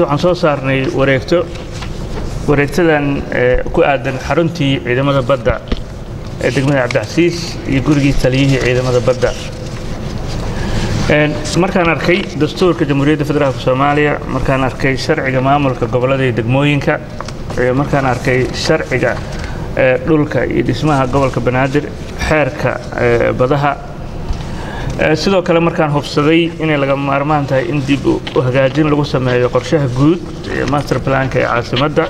waxaan soo saarnay wareegtadan ku aadan xaruntii ciidamada badda ee degmada Cabdicasiis iyo gurigii taliyihii ciidamada badda markaan arkay dastuurka Jamhuuriyadda Federaalka Soomaaliya markaan arkay sharciga maamulka gobolada iyo degmooyinka markaan arkay sharciga dhulka iyo dhismaha gobolka Banaadir xeerka badaha sidoo kale markaan hubsaday inay laga maarmaan tahay in dib u hagaajin lagu sameeyo qorshaha guud ee master plan-ka ee caasimadda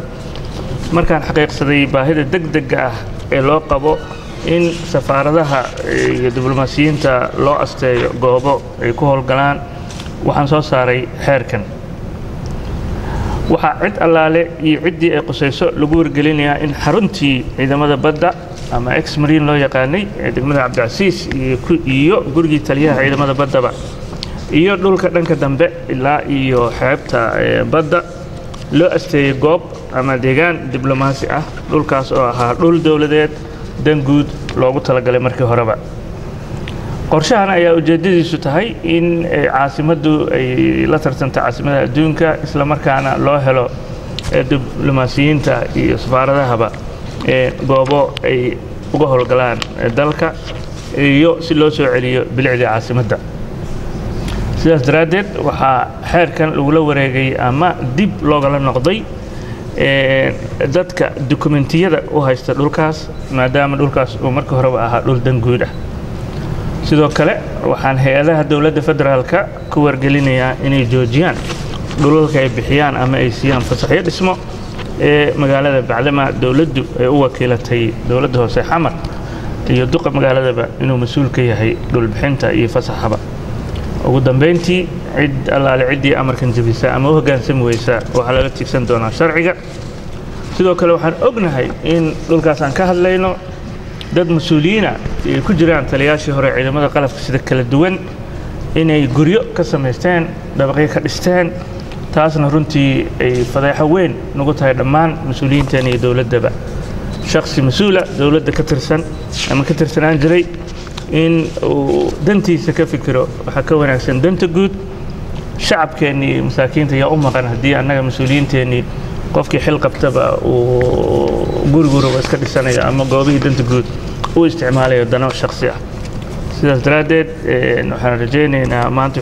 markaan xaqiiqsaday baahida degdegga ah ee loo qabo in safaaradaha iyo diblomaasiyiinta loo asteeyo goobo ay ku howlgalaan waxaan soo saaray xeerkan waxa cid allaale iyo ciddii ay qusayso lagu wargelinayaa in xaruntii ciidamada badda ama ex-marine loo yaqaanay ee degmada Cabdicasiis iyo gurigii taliyaha ciidamada baddaba iyo dhulka dhanka dambe ilaa iyo xeebta badda loo asteeyay goob ama deegaan diblomaasi ah dhulkaas oo ahaa dhul dawladeed dan guud loogu talagalay markii horeba qorshahan ayaa ujeedadiisu tahay in caasimaddu ay la tartanto caasimadaha adduunka isla markaana loo helo diblomaasiyiinta iyo safaaradahaba goobo ay uga howlgalaan dalka iyo si loo soo celiyo bilicda caasimadda sidaas daraaddeed waxaa xeerkan lagula wareegay ama dib loogala noqday dadka dokumentiyada u haysta dhulkaas maadaama dhulkaas uu markii horeba ahaa dhul dan guud ah sidoo kale waxaan hay-adaha dowladda federaalka ku wargelinayaa inay joojiyaan dhulalka ay bixiyaan ama ay siiyaan fasaxyo dhismo ee magaalada bacdama dowladdu ay u wakiilatay dowladda hoose xamar iyo duqa magaaladaba inuu mas'uul ka yahay dhul bixinta iyo fasaxaba ugu dambeyntii cid allaale ciddii amarkan jabisa ama u hoggaansami weysa waxaa lala tigsan doonaa sharciga sidoo kale waxaan ognahay in dhulkaas aan ka hadlayno dad mas'uuliyiina ay ku jiraan taliyaashii hore ciidamada qalabka sida kala duwan inay guryo ka samaysteen dabaqyo ka dhisteen taasna runtii ay fadeexo weyn nagu tahay dhammaan mas'uuliyiinteena iyo dowladdaba shakhsi mas'uula dowladda ka tirsan ama ka tirsanaan jiray in uu dantiisa ka fikiro waxa ka wanaagsan danta guud shacabkeennii iyo masaakiinta ayaa u maqan haddii annaga mas'uuliyiinteennii qofkii xil qabtaba uu guriguruba iska dhisanayo ama goobihii danta guud u isticmaalayo dano shakhsi ah sidaas daraaddeed waxaan rajaynaynaa maanta